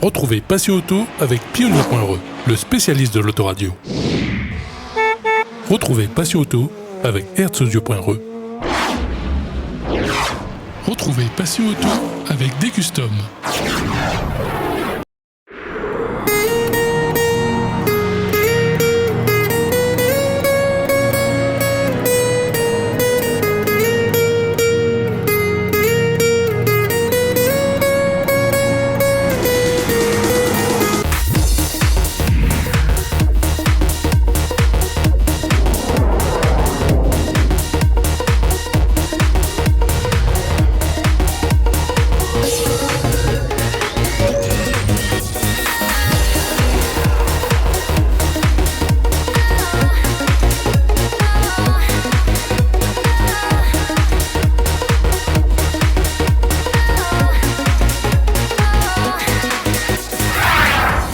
Retrouvez Passion Auto avec Pionnier.re, le spécialiste de l'autoradio. Retrouvez Passion Auto avec Herzaudio.re. Retrouvez Passion Auto avec Decustom.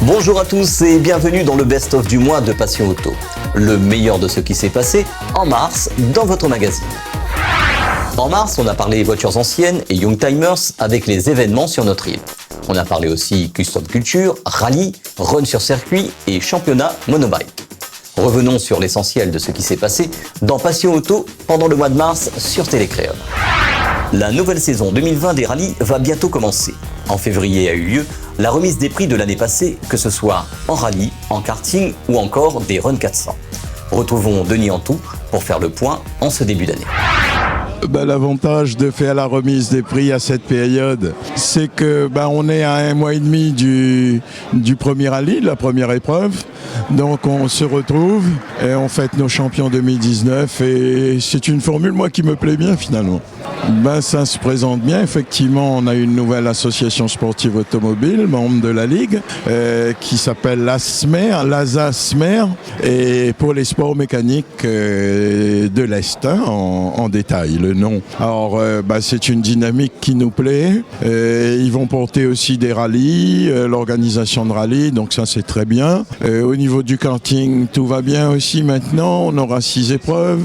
Bonjour à tous et bienvenue dans le best-of du mois de Passion Auto. Le meilleur de ce qui s'est passé en mars dans votre magazine. En mars, on a parlé voitures anciennes et Youngtimers avec les événements sur notre île. On a parlé aussi custom culture, rallye, run sur circuit et championnat monobike. Revenons sur l'essentiel de ce qui s'est passé dans Passion Auto pendant le mois de mars sur Télécréole. La nouvelle saison 2020 des rallyes va bientôt commencer. En février a eu lieu la remise des prix de l'année passée, que ce soit en rallye, en karting ou encore des Run 400. Retrouvons Denis Antou pour faire le point en ce début d'année. L'avantage de faire la remise des prix à cette période, c'est que on est à 1 mois et demi du premier rallye, de la première épreuve. Donc on se retrouve et on fête nos champions 2019 et c'est une formule moi qui me plaît bien finalement. Ça se présente bien, effectivement on a une nouvelle association sportive automobile, membre de la Ligue, qui s'appelle l'ASA-SMER, et pour les sports mécaniques de l'Est, en détail le nom. Alors c'est une dynamique qui nous plaît, ils vont porter aussi des rallyes, l'organisation de rallyes, donc ça c'est très bien. Au niveau du karting, tout va bien aussi maintenant. On aura 6 épreuves.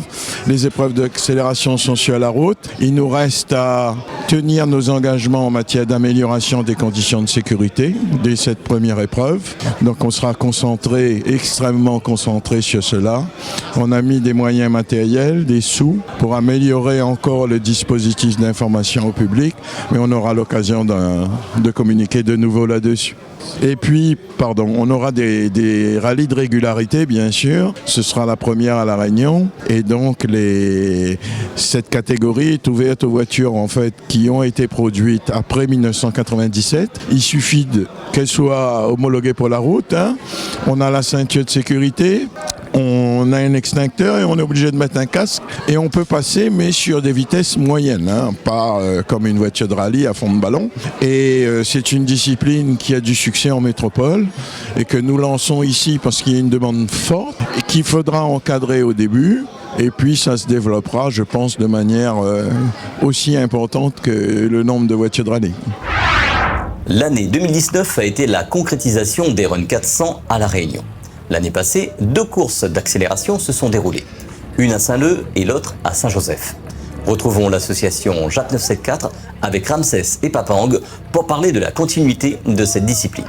Les épreuves d'accélération sont sur la route. Il nous reste à tenir nos engagements en matière d'amélioration des conditions de sécurité dès cette première épreuve. Donc on sera extrêmement concentré sur cela. On a mis des moyens matériels, des sous, pour améliorer encore le dispositif d'information au public, mais on aura l'occasion de communiquer de nouveau là-dessus. Et puis, on aura des rallyes de régularité, bien sûr. Ce sera la première à La Réunion. Et donc, cette catégorie est ouverte aux voitures, en fait, qui ont été produites après 1997. Il suffit qu'elles soient homologuées pour la route. On a la ceinture de sécurité. On a un extincteur et on est obligé de mettre un casque et on peut passer, mais sur des vitesses moyennes, pas comme une voiture de rallye à fond de ballon. Et c'est une discipline qui a du succès en métropole et que nous lançons ici parce qu'il y a une demande forte et qu'il faudra encadrer au début. Et puis ça se développera, je pense, de manière aussi importante que le nombre de voitures de rallye. L'année 2019 a été la concrétisation des Run 400 à La Réunion. L'année passée, 2 courses d'accélération se sont déroulées, une à Saint-Leu et l'autre à Saint-Joseph. Retrouvons l'association JAP 974 avec Ramsès et Papang pour parler de la continuité de cette discipline.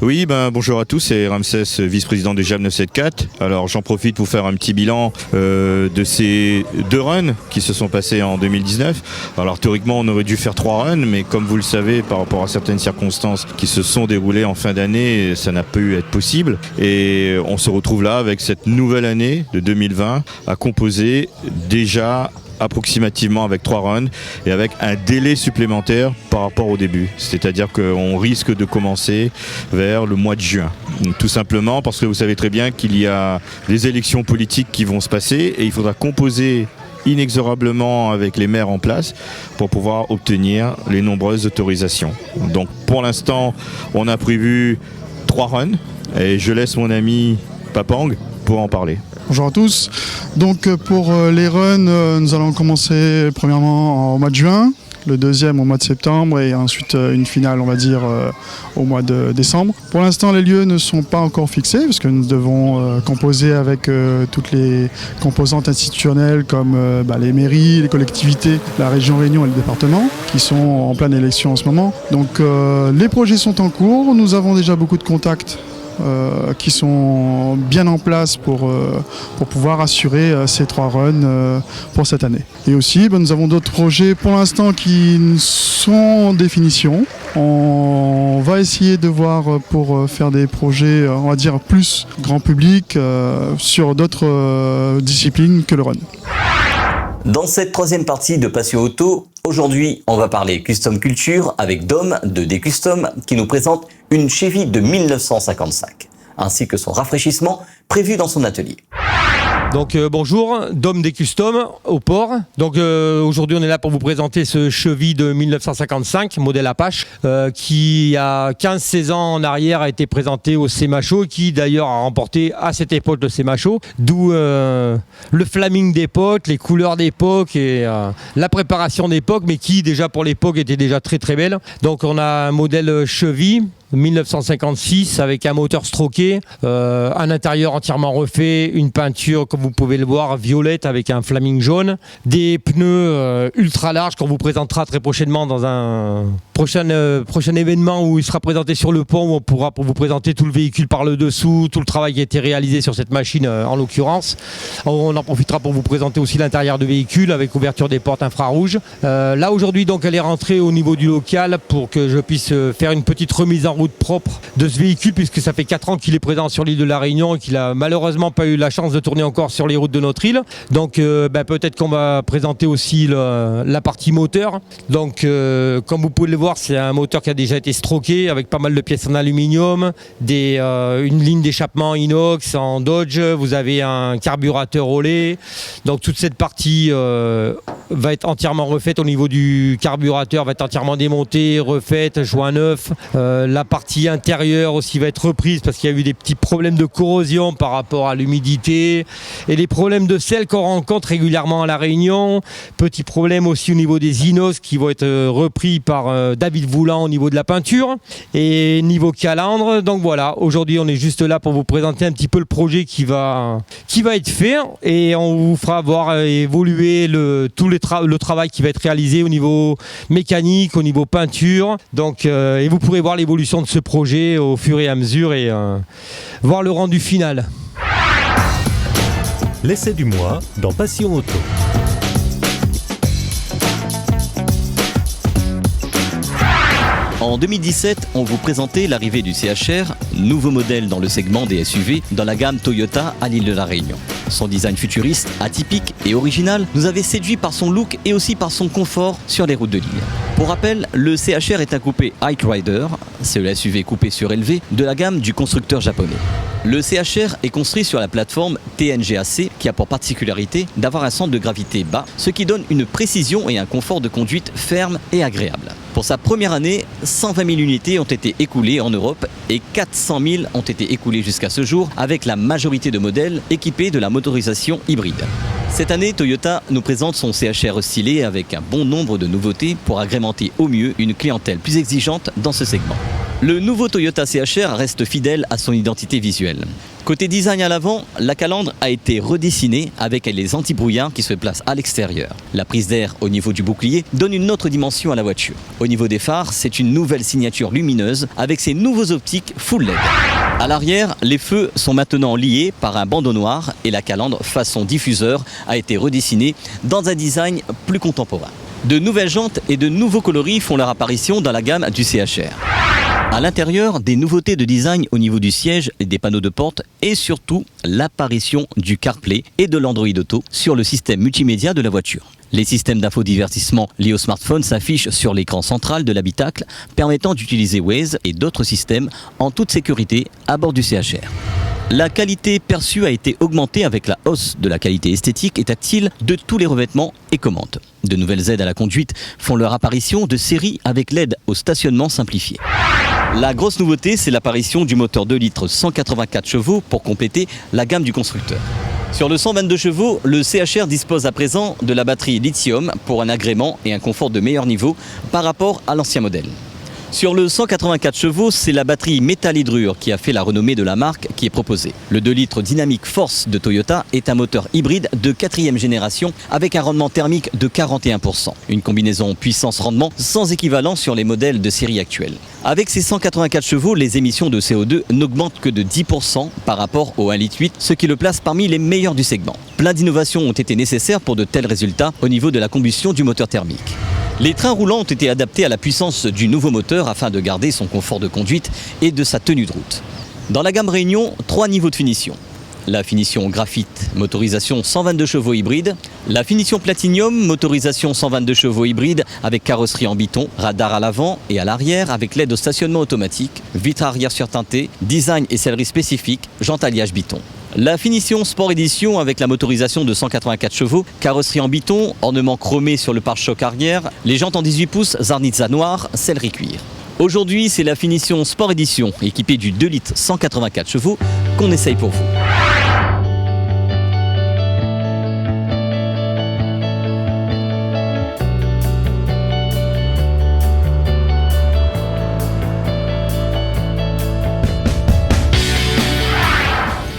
Oui, bonjour à tous, c'est Ramsès, vice-président de JAP 974. Alors j'en profite pour faire un petit bilan de ces 2 runs qui se sont passés en 2019. Alors théoriquement on aurait dû faire 3 runs, mais comme vous le savez, par rapport à certaines circonstances qui se sont déroulées en fin d'année, ça n'a pu être possible. Et on se retrouve là avec cette nouvelle année de 2020 à composer déjà approximativement avec 3 runs et avec un délai supplémentaire par rapport au début. C'est-à-dire qu'on risque de commencer vers le mois de juin. Tout simplement parce que vous savez très bien qu'il y a des élections politiques qui vont se passer et il faudra composer inexorablement avec les maires en place pour pouvoir obtenir les nombreuses autorisations. Donc pour l'instant, on a prévu 3 runs et je laisse mon ami Papang pour en parler. Bonjour à tous. Donc pour les runs, nous allons commencer premièrement au mois de juin. le deuxième au mois de septembre et ensuite une finale, on va dire, au mois de décembre. Pour l'instant, les lieux ne sont pas encore fixés parce que nous devons composer avec toutes les composantes institutionnelles comme les mairies, les collectivités, la région Réunion et le département qui sont en pleine élection en ce moment. Donc les projets sont en cours, nous avons déjà beaucoup de contacts qui sont bien en place pour pouvoir assurer ces 3 runs pour cette année. Et aussi, nous avons d'autres projets pour l'instant qui sont en définition. On va essayer de voir pour faire des projets, on va dire, plus grand public sur d'autres disciplines que le run. Dans cette 3e partie de Passion Auto, aujourd'hui, on va parler Custom Culture avec Dom de D-Custom qui nous présente une Chevy de 1955, ainsi que son rafraîchissement prévu dans son atelier. Donc bonjour, Dom D-Custom au port. Donc aujourd'hui on est là pour vous présenter ce Chevy de 1955, modèle Apache, qui il y a 15-16 ans en arrière a été présenté au SEMA Show, qui d'ailleurs a remporté à cette époque le SEMA Show, d'où le flaming d'époque, les couleurs d'époque et la préparation d'époque, mais qui déjà pour l'époque était déjà très très belle. Donc on a un modèle Chevy 1956 avec un moteur stroké, un intérieur entièrement refait, une peinture comme vous pouvez le voir violette avec un flaming jaune, des pneus ultra larges qu'on vous présentera très prochainement dans un prochain événement où il sera présenté sur le pont, où on pourra pour vous présenter tout le véhicule par le dessous, tout le travail qui a été réalisé sur cette machine en l'occurrence. On en profitera pour vous présenter aussi l'intérieur du véhicule avec ouverture des portes infrarouges. Là aujourd'hui donc elle est rentrée au niveau du local pour que je puisse faire une petite remise en route propre de ce véhicule, puisque ça fait 4 ans qu'il est présent sur l'île de la Réunion et qu'il a malheureusement pas eu la chance de tourner encore sur les routes de notre île. Donc peut-être qu'on va présenter aussi la partie moteur. Donc comme vous pouvez le voir, c'est un moteur qui a déjà été stroqué avec pas mal de pièces en aluminium, une ligne d'échappement inox en Dodge, vous avez un carburateur au lait. Donc toute cette partie va être entièrement refaite au niveau du carburateur, va être entièrement démontée, refaite, joint neuf. La partie intérieure aussi va être reprise parce qu'il y a eu des petits problèmes de corrosion par rapport à l'humidité et les problèmes de sel qu'on rencontre régulièrement à La Réunion. Petit problème aussi au niveau des inos qui vont être repris par David Voulant au niveau de la peinture et niveau calandre. Donc voilà, aujourd'hui on est juste là pour vous présenter un petit peu le projet qui va être fait et on vous fera voir évoluer le travail qui va être réalisé au niveau mécanique, au niveau peinture. Donc et vous pourrez voir l'évolution de ce projet au fur et à mesure et voir le rendu final. L'essai du mois dans Passion Auto. En 2017, on vous présentait l'arrivée du CHR, nouveau modèle dans le segment des SUV dans la gamme Toyota à l'île de la Réunion. Son design futuriste, atypique et original nous avait séduit par son look et aussi par son confort sur les routes de l'île. Pour rappel, le CHR est un coupé High Rider, c'est le SUV coupé surélevé de la gamme du constructeur japonais. Le CHR est construit sur la plateforme TNGAC qui a pour particularité d'avoir un centre de gravité bas, ce qui donne une précision et un confort de conduite ferme et agréable. Pour sa première année, 120 000 unités ont été écoulées en Europe et 400 000 ont été écoulées jusqu'à ce jour avec la majorité de modèles équipés de la motorisation hybride. Cette année, Toyota nous présente son CHR stylé avec un bon nombre de nouveautés pour agrémenter au mieux une clientèle plus exigeante dans ce segment. Le nouveau Toyota CHR reste fidèle à son identité visuelle. Côté design à l'avant, la calandre a été redessinée avec les anti-brouillards qui se placent à l'extérieur. La prise d'air au niveau du bouclier donne une autre dimension à la voiture. Au niveau des phares, c'est une nouvelle signature lumineuse avec ses nouveaux optiques full LED. À l'arrière, les feux sont maintenant liés par un bandeau noir et la calandre façon diffuseur a été redessinée dans un design plus contemporain. De nouvelles jantes et de nouveaux coloris font leur apparition dans la gamme du CHR. À l'intérieur, des nouveautés de design au niveau du siège et des panneaux de porte et surtout l'apparition du CarPlay et de l'Android Auto sur le système multimédia de la voiture. Les systèmes d'infodivertissement liés au smartphone s'affichent sur l'écran central de l'habitacle, permettant d'utiliser Waze et d'autres systèmes en toute sécurité à bord du CHR. La qualité perçue a été augmentée avec la hausse de la qualité esthétique et tactile de tous les revêtements et commandes. De nouvelles aides à la conduite font leur apparition de série avec l'aide au stationnement simplifié. La grosse nouveauté, c'est l'apparition du moteur 2 litres 184 chevaux pour compléter la gamme du constructeur. Sur le 122 chevaux, le CHR dispose à présent de la batterie lithium pour un agrément et un confort de meilleur niveau par rapport à l'ancien modèle. Sur le 184 chevaux, c'est la batterie métal-hydrure qui a fait la renommée de la marque qui est proposée. Le 2 litres Dynamic Force de Toyota est un moteur hybride de 4e génération avec un rendement thermique de 41%. Une combinaison puissance-rendement sans équivalent sur les modèles de série actuelle. Avec ces 184 chevaux, les émissions de CO2 n'augmentent que de 10% par rapport au 1,8 litre, ce qui le place parmi les meilleurs du segment. Plein d'innovations ont été nécessaires pour de tels résultats au niveau de la combustion du moteur thermique. Les trains roulants ont été adaptés à la puissance du nouveau moteur afin de garder son confort de conduite et de sa tenue de route. Dans la gamme Réunion, 3 niveaux de finition. La finition graphite, motorisation 122 chevaux hybride. La finition platinium, motorisation 122 chevaux hybride avec carrosserie en biton, radar à l'avant et à l'arrière avec l'aide au stationnement automatique, vitres arrière surteintées, design et sellerie spécifique, jantes alliage biton. La finition Sport Edition avec la motorisation de 184 chevaux, carrosserie en biton, ornement chromé sur le pare-choc arrière, les jantes en 18 pouces, Zarnitza noire, sellerie cuir. Aujourd'hui, c'est la finition Sport Edition équipée du 2 litres 184 chevaux qu'on essaye pour vous.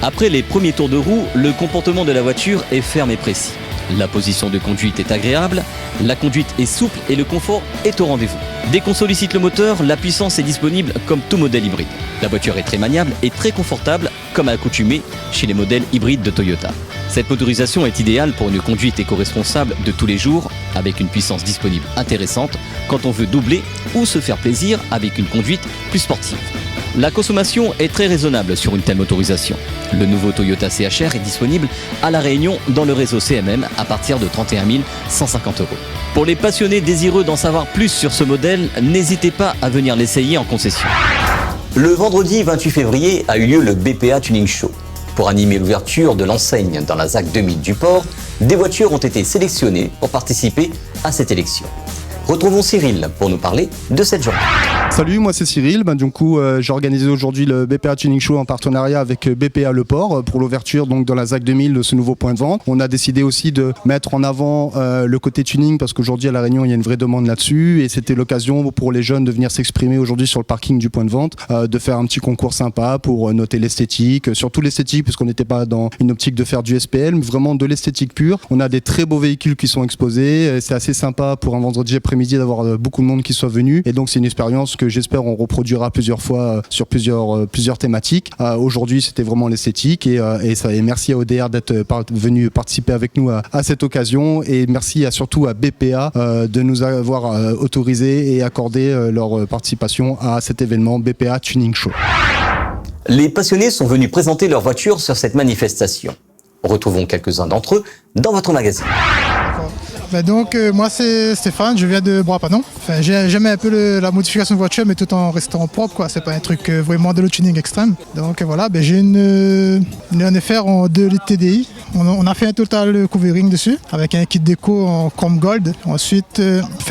Après les premiers tours de roue, le comportement de la voiture est ferme et précis. La position de conduite est agréable, la conduite est souple et le confort est au rendez-vous. Dès qu'on sollicite le moteur, la puissance est disponible comme tout modèle hybride. La voiture est très maniable et très confortable, comme à l'accoutumée chez les modèles hybrides de Toyota. Cette motorisation est idéale pour une conduite éco-responsable de tous les jours, avec une puissance disponible intéressante quand on veut doubler ou se faire plaisir avec une conduite plus sportive. La consommation est très raisonnable sur une telle motorisation. Le nouveau Toyota CHR est disponible à La Réunion dans le réseau CMM à partir de 31 150 €. Pour les passionnés désireux d'en savoir plus sur ce modèle, n'hésitez pas à venir l'essayer en concession. Le vendredi 28 février a eu lieu le BPA Tuning Show. Pour animer l'ouverture de l'enseigne dans la ZAC 2000 du port, des voitures ont été sélectionnées pour participer à cette élection. Retrouvons Cyril pour nous parler de cette journée. Salut, moi c'est Cyril. J'ai organisé aujourd'hui le BPA Tuning Show en partenariat avec BPA Le Port pour l'ouverture donc dans la ZAC 2000 de ce nouveau point de vente. On a décidé aussi de mettre en avant le côté tuning parce qu'aujourd'hui à La Réunion il y a une vraie demande là-dessus et c'était l'occasion pour les jeunes de venir s'exprimer aujourd'hui sur le parking du point de vente, de faire un petit concours sympa pour noter l'esthétique, surtout l'esthétique puisqu'on n'était pas dans une optique de faire du SPL mais vraiment de l'esthétique pure. On a des très beaux véhicules qui sont exposés, c'est assez sympa pour un vendredi après-midi d'avoir beaucoup de monde qui soit venu et donc c'est une expérience que j'espère on reproduira plusieurs fois sur plusieurs thématiques. Aujourd'hui c'était vraiment l'esthétique et merci à ODR d'être venu participer avec nous à cette occasion et merci surtout à BPA de nous avoir autorisé et accordé leur participation à cet événement BPA Tuning Show. Les passionnés sont venus présenter leur voiture sur cette manifestation. Retrouvons quelques-uns d'entre eux dans votre magazine. Moi c'est Stéphane, je viens de Bois-Panon. J'aime un peu la modification de voiture mais tout en restant propre quoi. C'est pas un truc vraiment de tuning extrême. Donc voilà, j'ai une FR en 2 litres TDI. On a fait un total covering dessus avec un kit déco en chrome gold. Ensuite,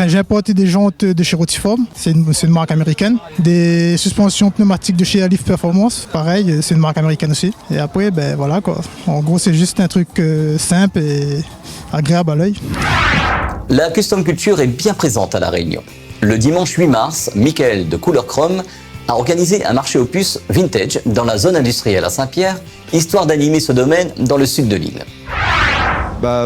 j'ai importé des jantes de chez Rotiform, c'est une marque américaine. Des suspensions pneumatiques de chez Alif Performance, pareil, c'est une marque américaine aussi. Et après, voilà quoi. En gros, c'est juste un truc simple et agréable à l'œil. La custom culture est bien présente à La Réunion. Le dimanche 8 mars, Michael de Couleur Chrome a organisé un marché aux puces vintage dans la zone industrielle à Saint-Pierre, histoire d'animer ce domaine dans le sud de l'île.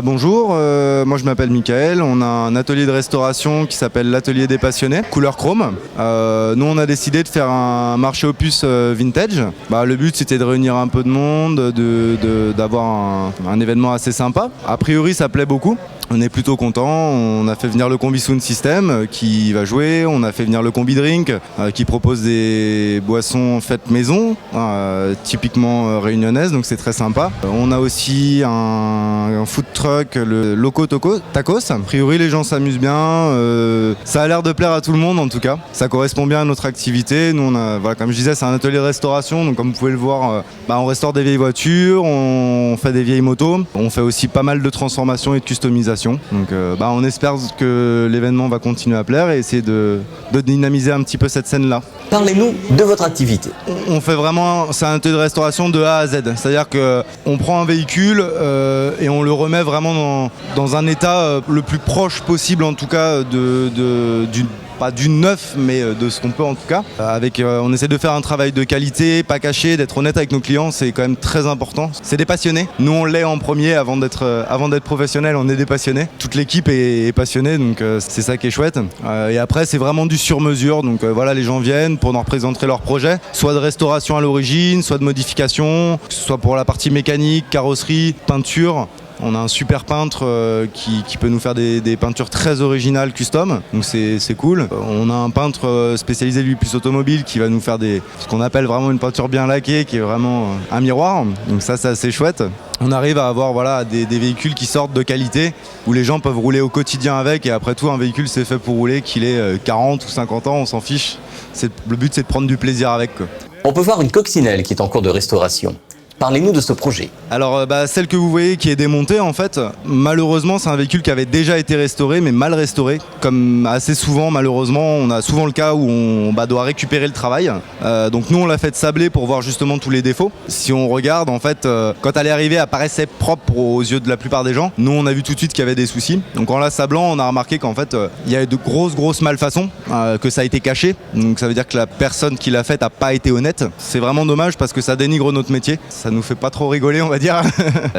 Bonjour, moi je m'appelle Michael, on a un atelier de restauration qui s'appelle l'Atelier des Passionnés, Couleur Chrome. Nous on a décidé de faire un marché aux puces vintage. Le but c'était de réunir un peu de monde, d'avoir un événement assez sympa. A priori ça plaît beaucoup. On est plutôt content, on a fait venir le Combi Sound System qui va jouer, on a fait venir le Combi Drink qui propose des boissons faites maison, typiquement réunionnaises, donc c'est très sympa. On a aussi un food food truck, le Loco Tacos. A priori, les gens s'amusent bien. Ça a l'air de plaire à tout le monde en tout cas. Ça correspond bien à notre activité. Nous, comme je disais, c'est un atelier de restauration. Donc, comme vous pouvez le voir, on restaure des vieilles voitures, on fait des vieilles motos. On fait aussi pas mal de transformations et de customisation. Donc, on espère que l'événement va continuer à plaire et essayer de dynamiser un petit peu cette scène-là. Parlez-nous de votre activité. On fait vraiment, c'est un atelier de restauration de A à Z. C'est-à-dire qu'on prend un véhicule et on le remet vraiment dans un état le plus proche possible, en tout cas, pas du neuf, mais de ce qu'on peut en tout cas. On essaie de faire un travail de qualité, pas caché, d'être honnête avec nos clients, c'est quand même très important. C'est des passionnés. Nous, on l'est en premier avant d'être professionnels, on est des passionnés. Toute l'équipe est passionnée, donc c'est ça qui est chouette. Et après, c'est vraiment du sur-mesure. Donc les gens viennent pour nous représenter leur projet, soit de restauration à l'origine, soit de modification, que ce soit pour la partie mécanique, carrosserie, peinture. On a un super peintre qui peut nous faire des peintures très originales, custom, donc c'est cool. On a un peintre spécialisé lui plus automobile qui va nous faire ce qu'on appelle vraiment une peinture bien laquée, qui est vraiment un miroir, donc ça c'est assez chouette. On arrive à avoir des véhicules qui sortent de qualité, où les gens peuvent rouler au quotidien avec, et après tout un véhicule c'est fait pour rouler, qu'il ait 40 ou 50 ans, on s'en fiche. Le but c'est de prendre du plaisir avec, quoi. On peut voir une coccinelle qui est en cours de restauration. Parlez-nous de ce projet. Alors celle que vous voyez qui est démontée en fait, malheureusement c'est un véhicule qui avait déjà été restauré mais mal restauré. Comme assez souvent malheureusement, on a souvent le cas où on doit récupérer le travail. Donc nous on l'a fait sabler pour voir justement tous les défauts. Si on regarde en fait, quand elle est arrivée elle paraissait propre aux yeux de la plupart des gens. Nous on a vu tout de suite qu'il y avait des soucis. Donc en la sablant on a remarqué qu'en fait il y avait de grosses malfaçons, que ça a été caché. Donc ça veut dire que la personne qui l'a fait n'a pas été honnête. C'est vraiment dommage parce que ça dénigre notre métier. Ça nous fait pas trop rigoler on va dire.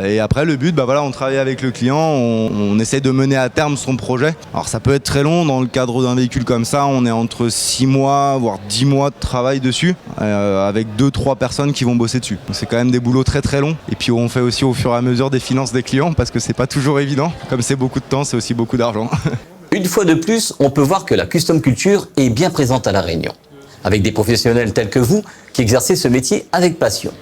Et après le but, on travaille avec le client, on essaie de mener à terme son projet. Alors ça peut être très long, dans le cadre d'un véhicule comme ça, on est entre 6 mois voire 10 mois de travail dessus, avec 2-3 personnes qui vont bosser dessus. Donc c'est quand même des boulots très très longs. Et puis on fait aussi au fur et à mesure des finances des clients parce que c'est pas toujours évident. Comme c'est beaucoup de temps, c'est aussi beaucoup d'argent. Une fois de plus, on peut voir que la custom culture est bien présente à La Réunion, avec des professionnels tels que vous qui exercez ce métier avec passion.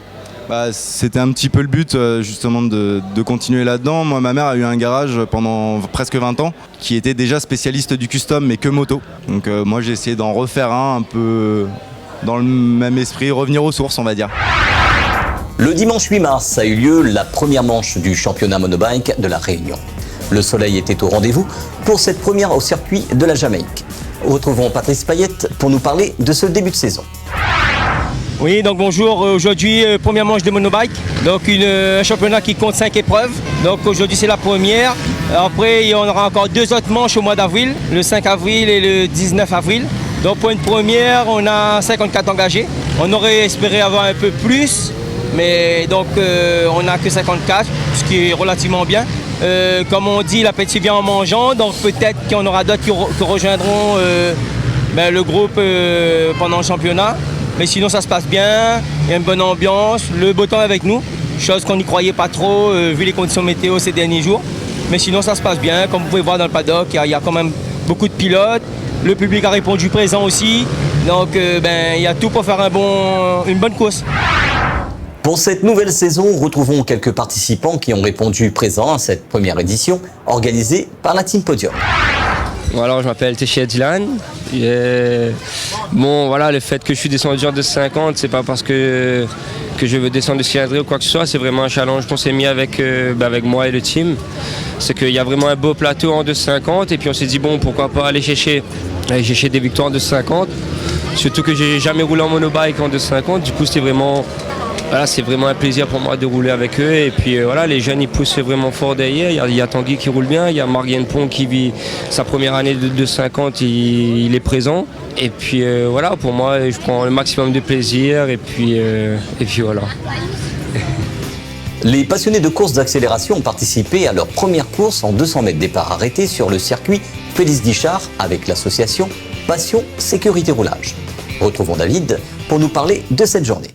C'était un petit peu le but justement de continuer là-dedans. Moi ma mère a eu un garage pendant presque 20 ans qui était déjà spécialiste du custom mais que moto. Donc moi j'ai essayé d'en refaire un peu dans le même esprit, revenir aux sources on va dire. Le dimanche 8 mars a eu lieu la première manche du championnat monobike de La Réunion. Le soleil était au rendez-vous pour cette première au circuit de la Jamaïque. Retrouvons Patrice Payette pour nous parler de ce début de saison. Oui, donc bonjour. Aujourd'hui, première manche de monobike. Donc un championnat qui compte 5 épreuves. Donc aujourd'hui, c'est la première. Après, il y en aura encore 2 autres manches au mois d'avril, le 5 avril et le 19 avril. Donc pour une première, on a 54 engagés. On aurait espéré avoir un peu plus, mais donc on n'a que 54, ce qui est relativement bien. Comme on dit, l'appétit vient en mangeant. Donc peut-être qu'il y en aura d'autres qui rejoindront le groupe pendant le championnat. Mais sinon ça se passe bien, il y a une bonne ambiance, le beau temps avec nous, chose qu'on n'y croyait pas trop vu les conditions météo ces derniers jours. Mais sinon ça se passe bien, comme vous pouvez voir dans le paddock, il y a quand même beaucoup de pilotes, le public a répondu présent aussi, donc il y a tout pour faire une bonne course. Pour cette nouvelle saison, retrouvons quelques participants qui ont répondu présents à cette première édition organisée par la Team Podium. Alors, je m'appelle Téchia Dylan. Le fait que je suis descendu en 250, c'est pas parce que je veux descendre de cylindrée ou quoi que ce soit, c'est vraiment un challenge qu'on s'est mis avec moi et le team. C'est qu'il y a vraiment un beau plateau en 250 et puis on s'est dit pourquoi pas aller chercher des victoires en 250. Surtout que j'ai jamais roulé en monobike en 250, du coup c'est vraiment un plaisir pour moi de rouler avec eux. Et puis les jeunes ils poussent vraiment fort derrière. Il y a Tanguy qui roule bien, il y a Marguerite Pont qui vit sa première année de 250, il est présent. Et puis pour moi, je prends le maximum de plaisir et puis voilà. Les passionnés de courses d'accélération ont participé à leur première course en 200 mètres départ arrêté sur le circuit Félix Guichard avec l'association Passion Sécurité Roulage. Retrouvons David pour nous parler de cette journée.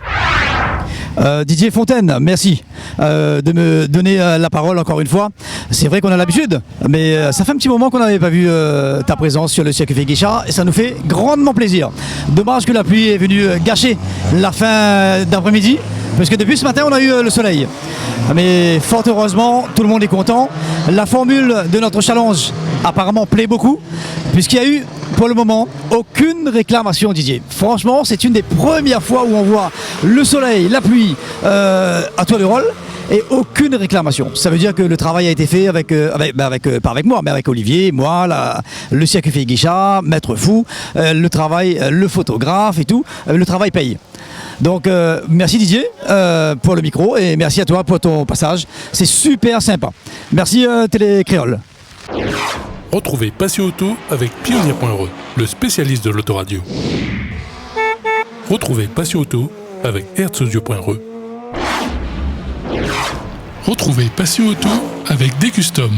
Didier Fontaine, merci de me donner la parole encore une fois. C'est vrai qu'on a l'habitude, mais ça fait un petit moment qu'on n'avait pas vu ta présence sur le circuit Félix Guichard et ça nous fait grandement plaisir. Dommage que la pluie est venue gâcher la fin d'après-midi, Parce que depuis ce matin, on a eu le soleil. Mais fort heureusement, tout le monde est content. La formule de notre challenge apparemment plaît beaucoup, puisqu'il y a eu, pour le moment, aucune réclamation, Didier. Franchement, c'est une des premières fois où on voit le soleil, la pluie à tour de rôle. Et aucune réclamation. Ça veut dire que le travail a été fait pas avec moi, mais avec Olivier, moi, le circuit Guichat, Maître Fou, le travail, le photographe et tout. Le travail paye. Donc merci Didier pour le micro et merci à toi pour ton passage. C'est super sympa. Merci Télé Créole. Retrouvez Passion Auto avec Pionnier.re, le spécialiste de l'autoradio. Retrouvez Passion Auto avec Herzaudio.re. Retrouvez Passion Auto avec Decustom.